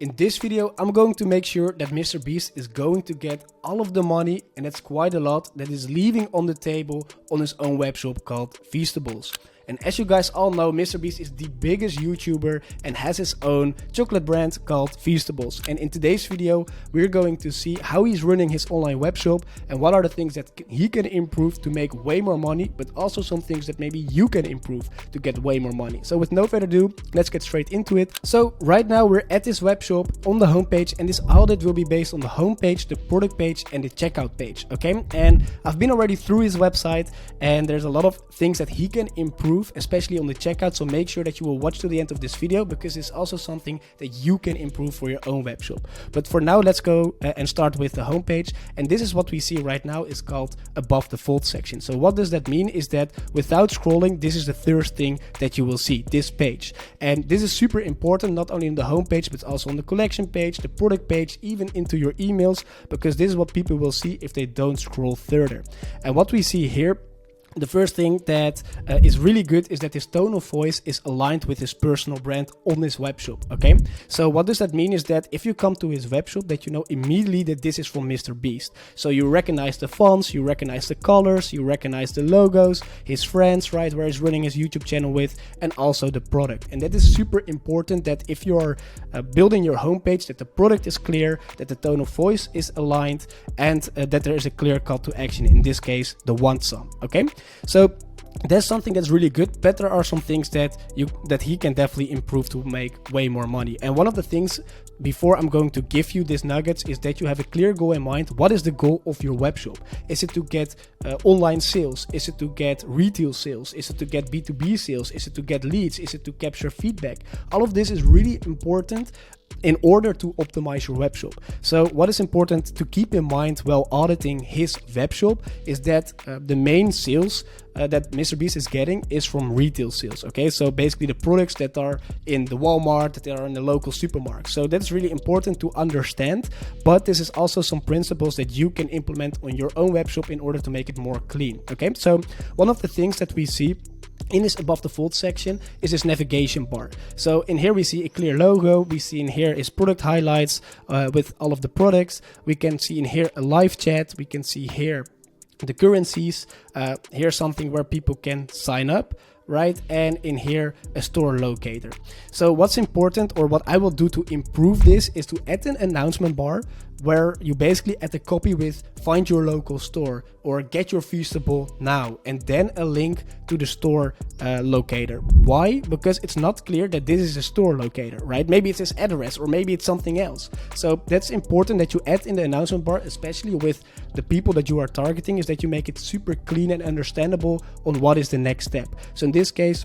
In this video, I'm going to make sure that MrBeast is going to get all of the money, and that's quite a lot, that is leaving on the table on his own webshop called Feastables. And as you guys all know, MrBeast is the biggest YouTuber and has his own chocolate brand called Feastables. And in today's video, we're going to see how he's running his online webshop and what are the things that he can improve to make way more money, but also some things that maybe you can improve to get way more money. So with no further ado, let's get straight into it. So right now we're at this webshop on the homepage, and this audit will be based on the homepage, the product page, and the checkout page. Okay, and I've been already through his website, and there's a lot of things that he can improve, especially on the checkout. So make sure that you will watch to the end of this video, because it's also something that you can improve for your own webshop. But for now, let's go and start with the homepage. And this is what we see right now is called above the fold section. So what does that mean is that without scrolling, this is the first thing that you will see, this page. And this is super important, not only in the homepage, but also on the collection page, the product page, even into your emails, because this is what people will see if they don't scroll further. And what we see here, the first thing that is really good is that his tone of voice is aligned with his personal brand on his webshop. Okay, so what does that mean is that if you come to his webshop, that you know immediately that this is from MrBeast. So you recognize the fonts, you recognize the colors, you recognize the logos, his friends, right, where he's running his YouTube channel with, and also the product. And that is super important, that if you're building your homepage, that the product is clear, that the tone of voice is aligned, and that there is a clear call to action, in this case the want some. Okay, so that's something that's really good, but there are some things that he can definitely improve to make way more money. And one of the things, before I'm going to give you these nuggets, is that you have a clear goal in mind. What is the goal of your webshop? Is it to get online sales? Is it to get retail sales? Is it to get B2B sales? Is it to get leads? Is it to capture feedback? All of this is really important in order to optimize your webshop. So what is important to keep in mind while auditing his webshop is that the main sales that MrBeast is getting is from retail sales. Okay, so basically the products that are in the Walmart, that are in the local supermarket. So that's really important to understand, but this is also some principles that you can implement on your own webshop in order to make it more clean. Okay, so one of the things that we see in this above the fold section is this navigation bar. So in here we see a clear logo, we see in here is product highlights with all of the products. We can see in here a live chat, we can see here the currencies, here's something where people can sign up, right? And in here a store locator. So what's important, or what I will do to improve this, is to add an announcement bar where you basically add a copy with find your local store or get your Feastable now, and then a link to the store locator. Why? Because it's not clear that this is a store locator, right? Maybe it's his address, or maybe it's something else. So that's important that you add in the announcement bar, especially with the people that you are targeting, is that you make it super clean and understandable on what is the next step. So in this case,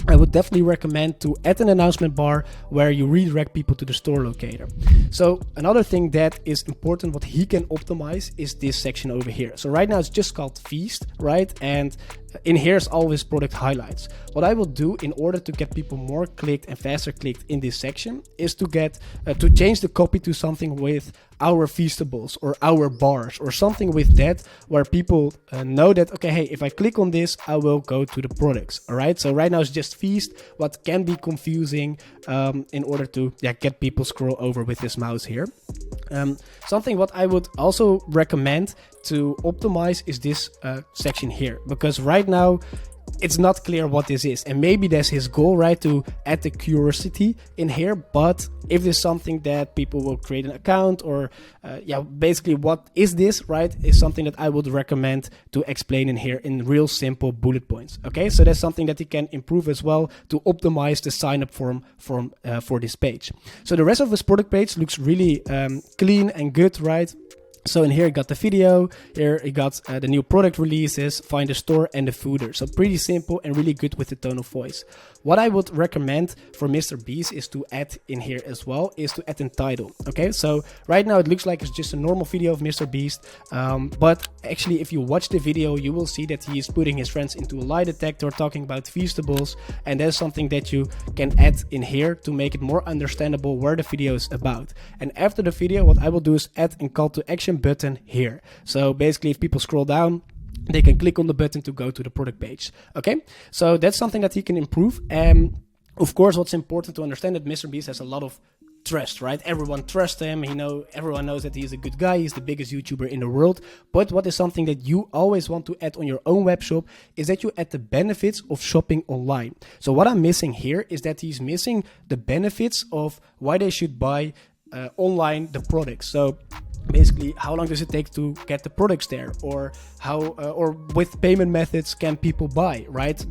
I would definitely recommend to add an announcement bar where you redirect people to the store locator. So another thing that is important, what he can optimize, is this section over here. So right now it's just called Feast, right? And in here is always product highlights. What I will do in order to get people more clicked and faster clicked in this section is to get to change the copy to something with our Feastables or our bars, or something with that, where people know that, okay, hey, if I click on this, I will go to the products. All right, so right now it's just Feast, what can be confusing in order to get people scroll over with this mouse here. Something what I would also recommend to optimize is this section here, because right now it's not clear what this is, and maybe that's his goal, right, to add the curiosity in here. But if there's something that people will create an account, or basically what is this, right, is something that I would recommend to explain in here in real simple bullet points. Okay, so that's something that he can improve as well to optimize the sign up form for this page. So the rest of his product page looks really clean and good, right? So in here, you got the video, here you got the new product releases, find the store, and the footer. So pretty simple and really good with the tone of voice. What I would recommend for MrBeast is to add in here as well, is to add a title. Okay, so right now it looks like it's just a normal video of MrBeast, but actually if you watch the video, you will see that he is putting his friends into a lie detector, talking about Feastables, and that's something that you can add in here to make it more understandable where the video is about. And after the video, what I will do is add a call to action button here. So basically, if people scroll down, they can click on the button to go to the product page. Okay, so that's something that he can improve. Of course, what's important to understand that MrBeast has a lot of trust, right? Everyone trusts him. Everyone knows that he's a good guy. He's the biggest YouTuber in the world. But what is something that you always want to add on your own web shop is that you add the benefits of shopping online. So what I'm missing here is that he's missing the benefits of why they should buy online the products. So basically, how long does it take to get the products there, or how, or with payment methods can people buy, right?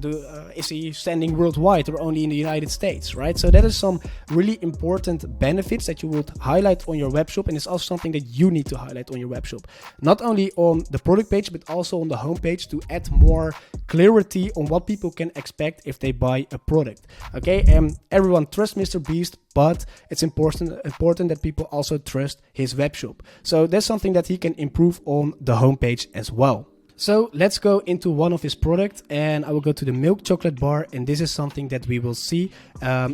Is he sending worldwide or only in the United States, right? So that is some really important benefits that you would highlight on your webshop, and it's also something that you need to highlight on your webshop, not only on the product page but also on the homepage, to add more clarity on what people can expect if they buy a product. Okay, and everyone trusts MrBeast, but it's important that people also trust his webshop. So that's something that he can improve on the homepage as well. So let's go into one of his products, and I will go to the milk chocolate bar, and this is something that we will see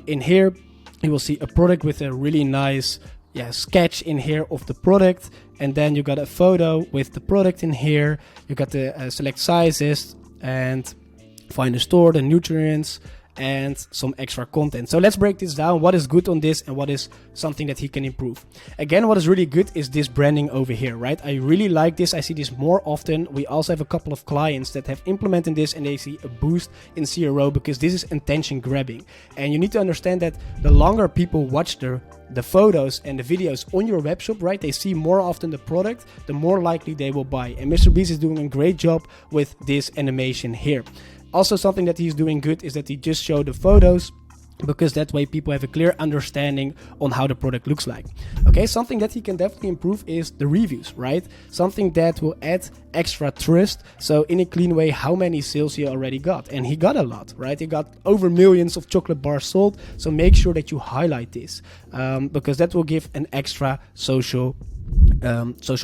in here. You will see a product with a really nice sketch in here of the product, and then you got a photo with the product in here. You got the select sizes and find the store, the nutrients, and some extra content. So let's break this down. What is good on this and what is something that he can improve? Again, what is really good is this branding over here, right? I really like this. I see this more often. We also have a couple of clients that have implemented this, and they see a boost in CRO because this is intention grabbing. And you need to understand that the longer people watch the photos and the videos on your webshop, right, they see more often the product, the more likely they will buy. And MrBeast is doing a great job with this animation here. Also, something that he's doing good is that he just showed the photos, because that way people have a clear understanding on how the product looks like. Okay, something that he can definitely improve is the reviews, right? Something that will add extra trust. So in a clean way, how many sales he already got, and he got a lot, right? He got over millions of chocolate bars sold. So make sure that you highlight this, because that will give an extra social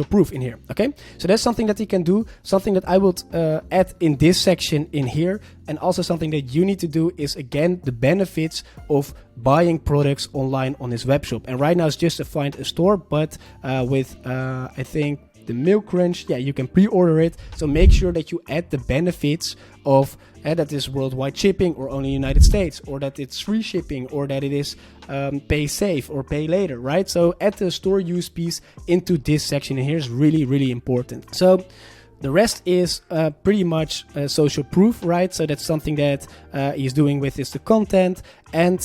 proof in here. Okay, so that's something that he can do. Something that I would add in this section in here, and also something that you need to do is, again, the benefits of buying products online on his webshop. And right now it's just to find a store, but with I think the Milk Crunch, you can pre-order it. So make sure that you add the benefits of that is worldwide shipping or only United States, or that it's free shipping, or that it is pay safe or pay later, right? So add the store USPs into this section, and here's really, really important. So the rest is pretty much social proof, right? So that's something that he's doing with is the content, and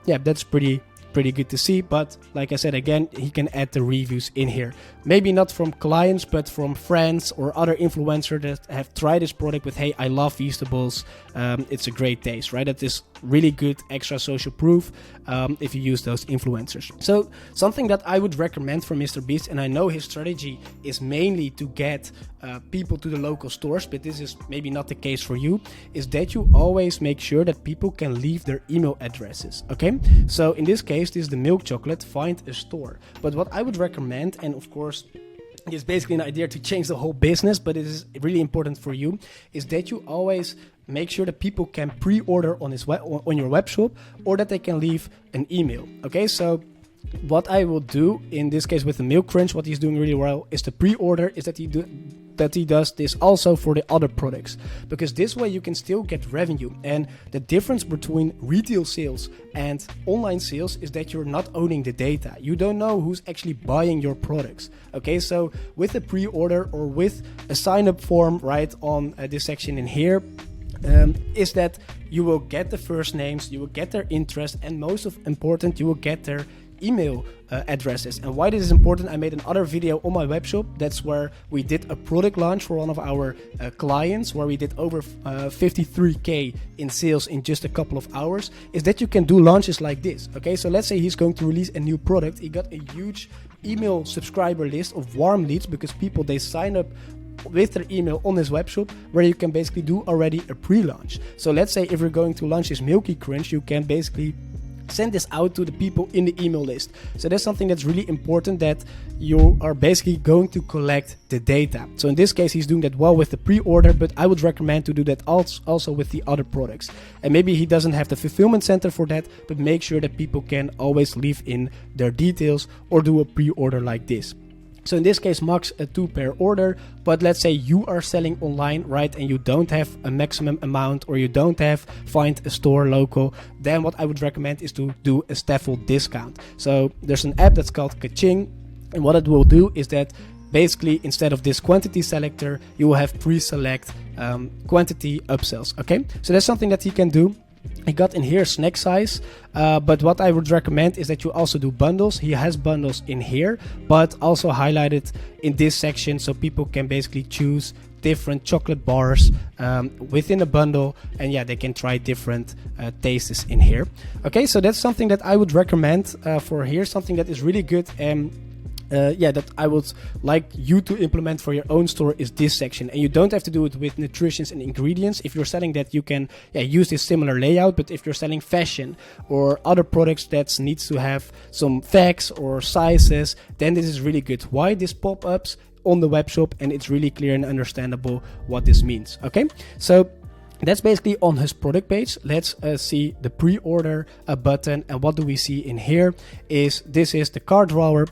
that's pretty good to see. But like I said, again, he can add the reviews in here, maybe not from clients but from friends or other influencers that have tried this product with, hey, I love Feastables, it's a great taste, right? That is really good extra social proof if you use those influencers. So something that I would recommend for MrBeast, and I know his strategy is mainly to get people to the local stores, but this is maybe not the case for you, is that you always make sure that people can leave their email addresses. Okay, so in this case, this is the milk chocolate, find a store. But what I would recommend, and of course it's basically an idea to change the whole business, but it is really important for you, is that you always make sure that people can pre-order on your web shop, or that they can leave an email. Okay, so what I will do in this case with the Milk Crunch, what he's doing really well is the pre-order, is that he does this also for the other products, because this way you can still get revenue. And the difference between retail sales and online sales is that you're not owning the data. You don't know who's actually buying your products. Okay, so with a pre-order or with a sign-up form, right, on this section in here, is that you will get the first names, you will get their interest, and most important, you will get their email addresses. And why this is important, I made another video on my webshop. That's where we did a product launch for one of our clients, where we did over 53k in sales in just a couple of hours, is that you can do launches like this. Okay, so let's say he's going to release a new product. He got a huge email subscriber list of warm leads, because people, they sign up with their email on his webshop, where you can basically do already a pre-launch. So let's say if you're going to launch this Milky Crunch, you can basically send this out to the people in the email list. So that's something that's really important, that you are basically going to collect the data. So in this case, he's doing that well with the pre-order, but I would recommend to do that also with the other products. And maybe he doesn't have the fulfillment center for that, but make sure that people can always leave in their details or do a pre-order like this. So in this case, max 2 per order. But let's say you are selling online, right? And you don't have a maximum amount, or you don't have find a store local. Then what I would recommend is to do a staffel discount. So there's an app that's called Kaching. And what it will do is that basically, instead of this quantity selector, you will have pre-select quantity upsells. Okay, so that's something that he can do. He got in here snack size, but what I would recommend is that you also do bundles. He has bundles in here, but also highlighted in this section, so people can basically choose different chocolate bars within a bundle, and yeah, they can try different tastes in here. Okay, so that's something that I would recommend for here, something that is really good. And that I would like you to implement for your own store is this section. And you don't have to do it with nutritions and ingredients. If you're selling that, you can use this similar layout. But if you're selling fashion or other products that needs to have some facts or sizes, then this is really good. Why? This pop-ups on the web shop, and it's really clear and understandable what this means. Okay, so that's basically on his product page. Let's see the pre-order button. And what do we see in here is this is the cart drawer.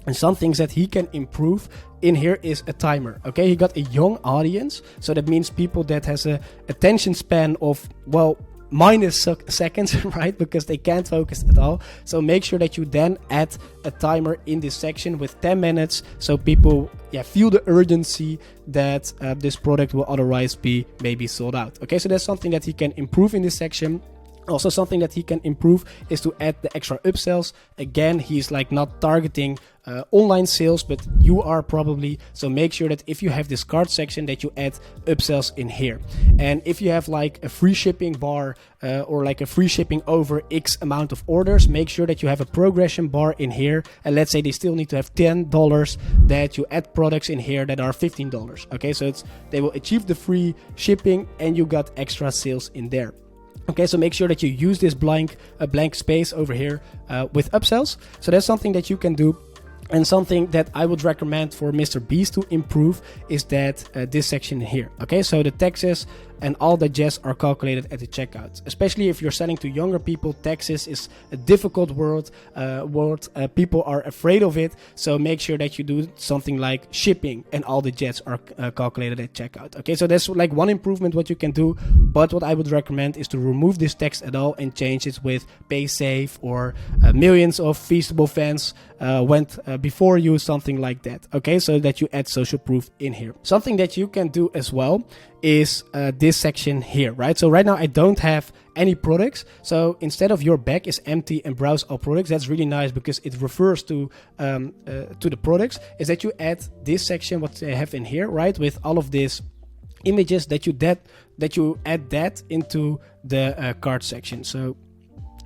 And some things that he can improve in here is a timer. Okay, he got a young audience, so that means people that has a attention span of, well, minus seconds, right? Because they can't focus at all. So make sure that you then add a timer in this section with 10 minutes, so people feel the urgency that this product will otherwise be maybe sold out. Okay, so that's something that he can improve in this section. Also, something that he can improve is to add the extra upsells. Again, he's like not targeting online sales, but you are probably. So make sure that if you have this cart section, that you add upsells in here. And if you have like a free shipping bar or like a free shipping over X amount of orders, make sure that you have a progression bar in here. And let's say they still need to have $10, that you add products in here that are $15. Okay, so they will achieve the free shipping and you got extra sales in there. Okay, so make sure that you use this blank space over here with upsells. So that's something that you can do. And something that I would recommend for MrBeast to improve is that this section here. Okay, so the taxes and all the jazz are calculated at the checkout. Especially if you're selling to younger people, taxes is a difficult word. People are afraid of it. So make sure that you do something like shipping and all the jazz are calculated at checkout. Okay, so that's like one improvement what you can do. But what I would recommend is to remove this text at all and change it with pay safe or millions of Feastable fans went before you, something like that. Okay, so that you add social proof in here. Something that you can do as well is this section here, right? So right now I don't have any products. So instead of your bag is empty and browse all products, that's really nice because it refers to the products, is that you add this section, what they have in here, right? With all of these images that you add that into the cart section. So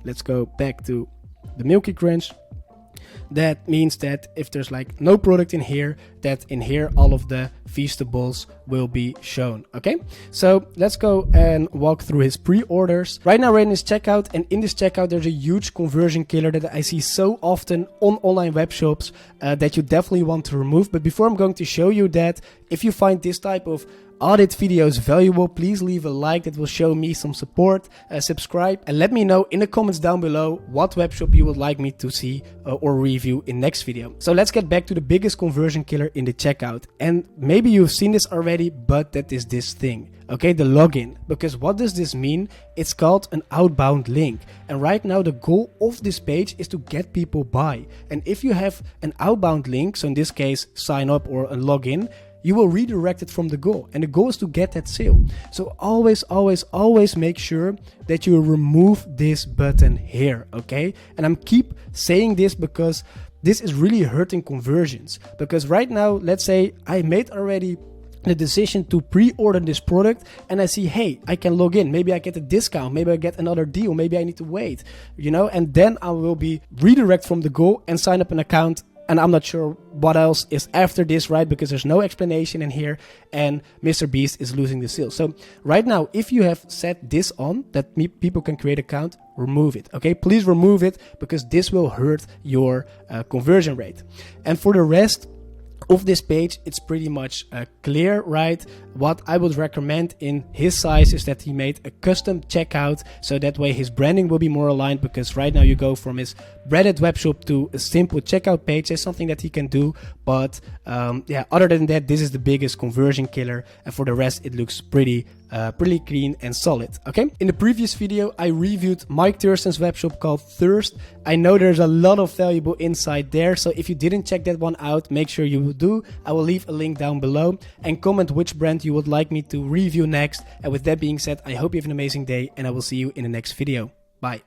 let's go back to the Milky Crunch. That means that if there's like no product in here, that in here all of the Feastables will be shown. Okay, so let's go and walk through his pre-orders. Right now we're in his checkout, and in this checkout there's a huge conversion killer that I see so often on online web shops that you definitely want to remove. But before I'm going to show you that, if you find this type of audit videos valuable, please leave a like, that will show me some support. Subscribe and let me know in the comments down below what webshop you would like me to see or review in next video. So let's get back to the biggest conversion killer in the checkout. And maybe you've seen this already, but that is this thing. Okay, the login. Because what does this mean? It's called an outbound link. And right now the goal of this page is to get people by. And if you have an outbound link, so in this case sign up or a login, you will redirect it from the goal. And the goal is to get that sale. So always, always, always make sure that you remove this button here, okay? And I'm keep saying this because this is really hurting conversions. Because right now, let's say I made already the decision to pre-order this product and I see, hey, I can log in. Maybe I get a discount. Maybe I get another deal. Maybe I need to wait, and then I will be redirect from the goal and sign up an account. And I'm not sure what else is after this, right? Because there's no explanation in here and MrBeast is losing the sale. So right now, if you have set this on, that people can create an account, remove it, okay? Please remove it because this will hurt your conversion rate. And for the rest, of this page, it's pretty much clear, right? What I would recommend in his size is that he made a custom checkout, so that way his branding will be more aligned, because right now you go from his branded webshop to a simple checkout page. There's something that he can do, but yeah, other than that, this is the biggest conversion killer, and for the rest it looks pretty clean and solid. Okay, in the previous video I reviewed Mike Thurston's webshop called Thirst. I know there's a lot of valuable insight there, so if you didn't check that one out, make sure you do. I will leave a link down below, and comment which brand you would like me to review next. And with that being said, I hope you have an amazing day, and I will see you in the next video. Bye.